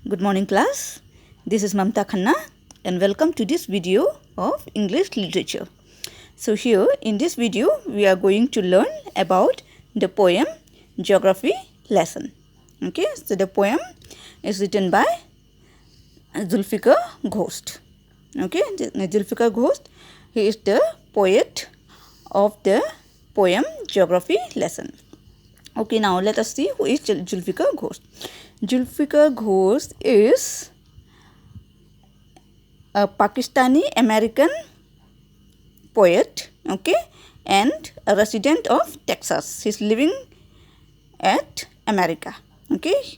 Good morning class. This is Mamta Khanna and welcome to this video of English literature. So here in this video we are going to learn about the poem Geography Lesson. Okay, so the poem is written by Zulfikar Ghosh. Okay, Zulfikar Ghosh, he is the poet of the poem Geography Lesson. Okay, now let us see who is Zulfikar Ghosh. Zulfikar Ghosh is a Pakistani American poet, okay, and a resident of Texas. He's living at America, okay.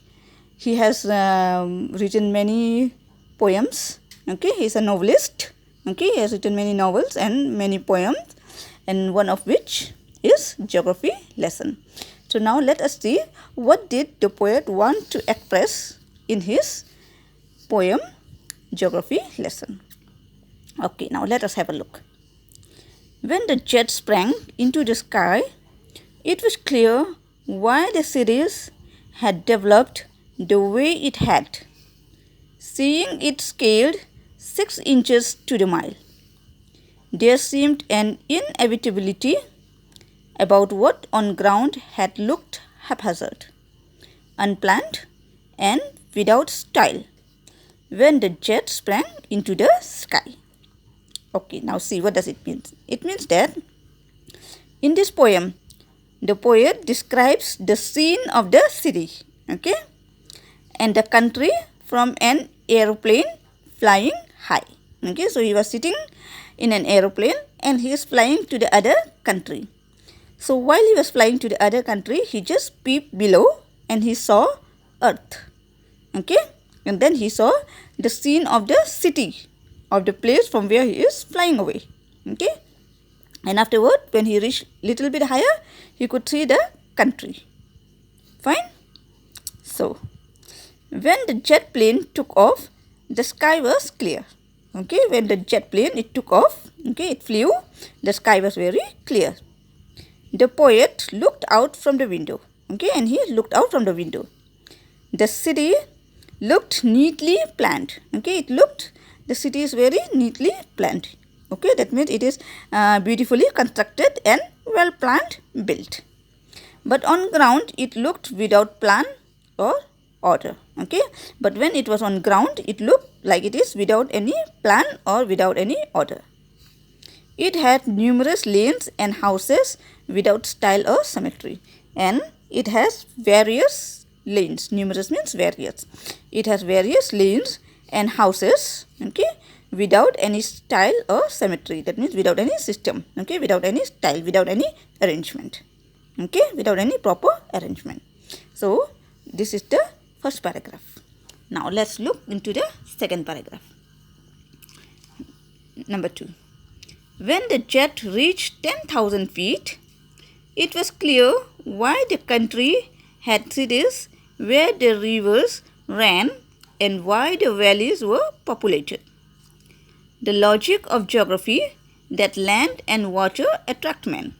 He has written many poems, okay. He's a novelist, okay. He has written many novels and many poems, and one of which is Geography Lesson. So now let us see what did the poet want to express in his poem Geography Lesson. Okay, now let us have a look. When the jet sprang into the sky, it was clear why the cities had developed the way it had, seeing it scaled 6 inches to the mile. There seemed an inevitability about what on ground had looked haphazard, unplanned, and without style when the jet sprang into the sky. Okay, now see what does it mean. It means that in this poem, the poet describes the scene of the city, okay, and the country from an aeroplane flying high. Okay, so he was sitting in an aeroplane and he is flying to the other country. So while he was flying to the other country, he just peeped below and he saw earth, okay, and then he saw the scene of the city, of the place from where he is flying away, okay, and afterward when he reached little bit higher, he could see the country. Fine. So when the jet plane took off, the sky was clear, okay. When the jet plane it took off, okay, it flew, the sky was very clear. The poet looked out from the window, okay, and he looked out from the window. The city looked neatly planned, okay. The city is very neatly planned, okay. That means it is beautifully constructed and well planned, built. But on ground, it looked without plan or order, okay. But when it was on ground, it looked like it is without any plan or without any order. It had numerous lanes and houses without style or symmetry, and it has various lanes. Numerous means various. It has various lanes and houses, okay, without any style or symmetry. That means without any system, okay, without any style, without any arrangement, okay, without any proper arrangement. So this is the first paragraph. Now let's look into the second paragraph. Number 2. When the jet reached 10,000 feet, it was clear why the country had cities where the rivers ran and why the valleys were populated. The logic of geography that land and water attract men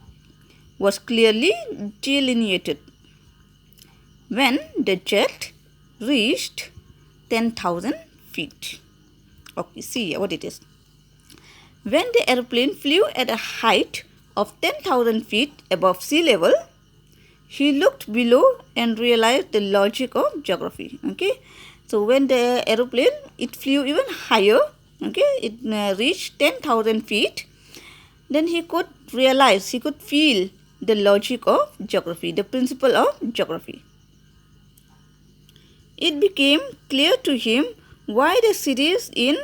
was clearly delineated. When the jet reached 10,000 feet. Okay, see what it is. When the aeroplane flew at a height of 10,000 feet above sea level, he looked below and realized the logic of geography, okay. So when the aeroplane, it flew even higher, okay, it reached 10,000 feet, then he could realize, he could feel the logic of geography, the principle of geography. It became clear to him why the cities in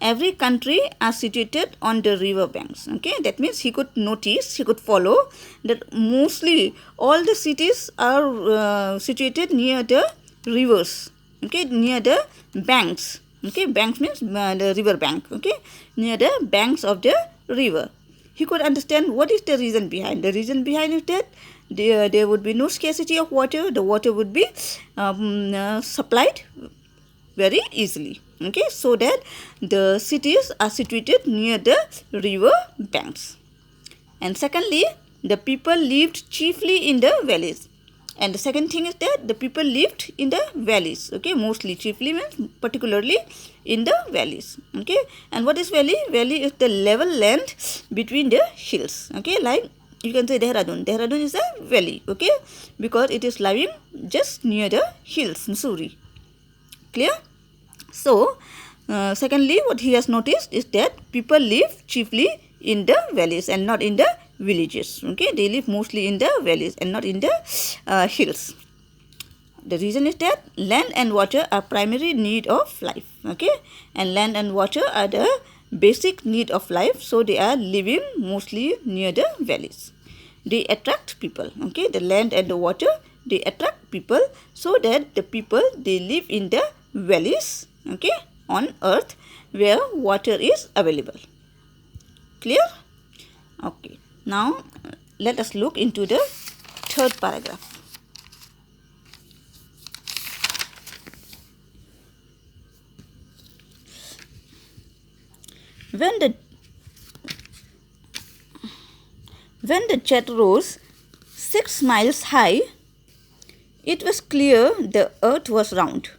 every country are situated on the river banks, okay. That means he could notice, he could follow that mostly all the cities are situated near the rivers, okay, near the banks, okay. Banks means the river bank, okay, near the banks of the river. He could understand what is the reason behind. The reason behind is that there would be no scarcity of water. The water would be supplied very easily, okay, so that the cities are situated near the river banks. And secondly, the people lived chiefly in the valleys. And the second thing is that the people lived in the valleys. Okay, mostly, chiefly means particularly in the valleys. Okay, and what is valley? Valley is the level land between the hills. Okay, like you can say Dehradun. Dehradun is a valley. Okay, because it is lying just near the hills, Missouri. Clear? So, secondly, what he has noticed is that people live chiefly in the valleys and not in the villages. Okay, they live mostly in the valleys and not in the hills. The reason is that land and water are primary need of life. Okay, and land and water are the basic need of life, so they are living mostly near the valleys. They attract people. Okay, the land and the water, they attract people, so that the people, they live in the valleys, okay, on earth where water is available. Clear? Okay, now let us look into the third paragraph. When the jet rose 6 miles high, it was clear the earth was round,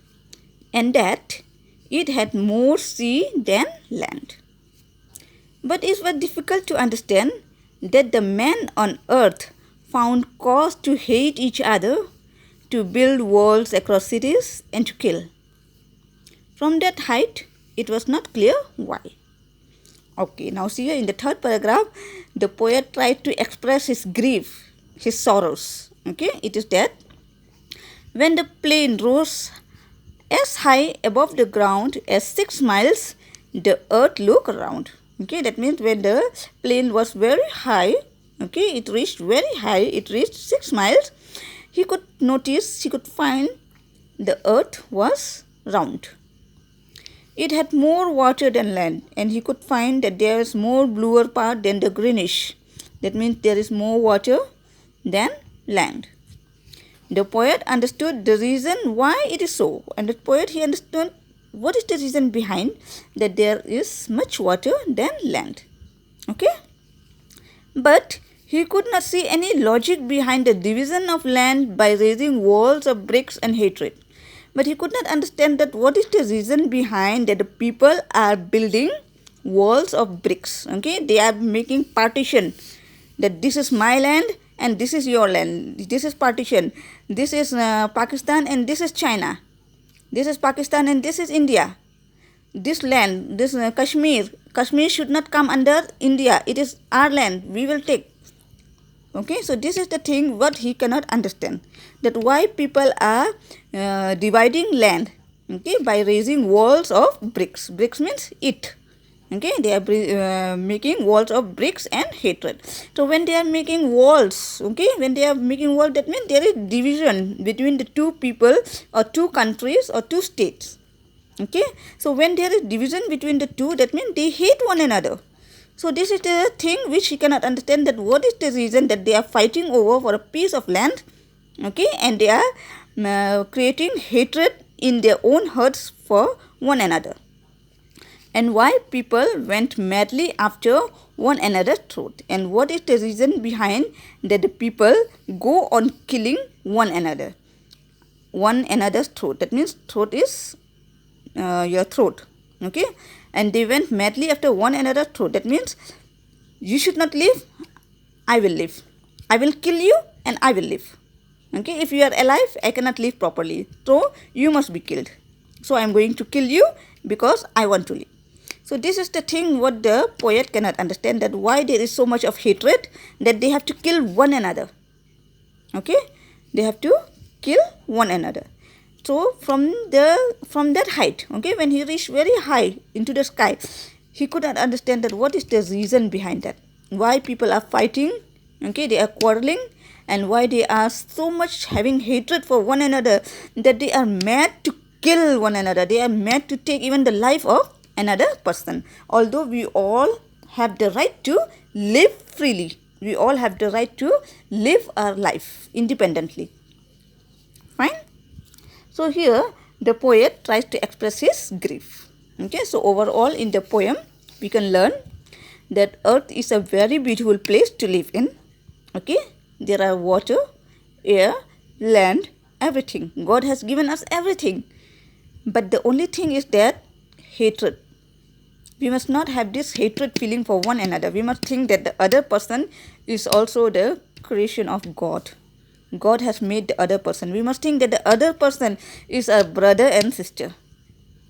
and that it had more sea than land. But it was difficult to understand that the men on earth found cause to hate each other, to build walls across cities, and to kill. From that height, it was not clear why. Okay, now see here in the third paragraph, the poet tried to express his grief, his sorrows. Okay, it is that when the plane rose as high above the ground as 6 miles, the earth looked round. Okay, that means when the plane was very high, okay, it reached very high, it reached 6 miles, he could find the earth was round. It had more water than land, and he could find that there is more bluer part than the greenish. That means there is more water than land. The poet understood the reason why it is so, and the poet, he understood what is the reason behind that there is much water than land. Okay? But he could not see any logic behind the division of land by raising walls of bricks and hatred. But he could not understand that what is the reason behind that the people are building walls of bricks. Okay, they are making partition, that this is my land and this is your land. This is partition. This is Pakistan and this is China. This is Pakistan and this is India. This land, this Kashmir should not come under India. It is our land. We will take. Okay, so this is the thing what he cannot understand, that why people are dividing land, okay, by raising walls of bricks. Bricks means it. Okay, they are making walls of bricks and hatred. So when they are making walls, okay, when they are making walls, that means there is division between the two people or two countries or two states. Okay, so when there is division between the two, that means they hate one another. So this is the thing which he cannot understand, that what is the reason that they are fighting over for a piece of land, okay, and they are creating hatred in their own hearts for one another, and why people went madly after one another's throat, and what is the reason behind that the people go on killing one another's throat. That means throat is your throat, okay, and they went madly after one another's throat. That means you should not live, I will live. I will kill you and I will live. Okay, if you are alive, I cannot live properly, so you must be killed. So I am going to kill you because I want to live. So this is the thing what the poet cannot understand, that why there is so much of hatred that they have to kill one another. Okay, they have to kill one another. So from that height, okay, when he reached very high into the sky, he could not understand that what is the reason behind that. Why people are fighting, okay, they are quarreling, and why they are so much having hatred for one another, that they are mad to kill one another. They are mad to take even the life of another person. Although we all have the right to live freely. We all have the right to live our life independently. Fine? So here the poet tries to express his grief. Okay, so overall in the poem we can learn that earth is a very beautiful place to live in. Okay, there are water, air, land, everything. God has given us everything. But the only thing is that hatred. We must not have this hatred feeling for one another. We must think that the other person is also the creation of God. God has made the other person. We must think that the other person is a brother and sister.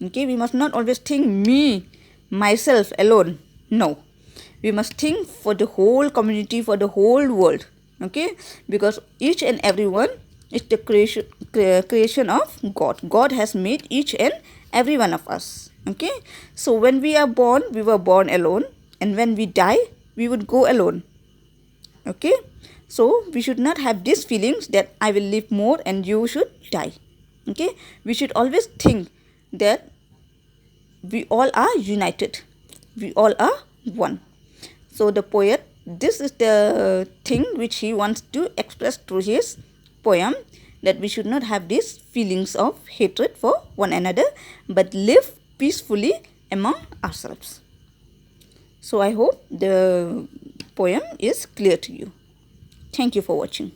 Okay, we must not always think me, myself alone. No, we must think for the whole community, for the whole world. Okay, because each and everyone is the creation of God. God has made each and every one of us. Okay, so when we are born, we were born alone, and when we die, we would go alone. Okay, so we should not have these feelings that I will live more and you should die. Okay, we should always think that we all are united, we all are one. So the poet, this is the thing which he wants to express through his poem, that we should not have these feelings of hatred for one another, but live peacefully among ourselves. So I hope the poem is clear to you. Thank you for watching.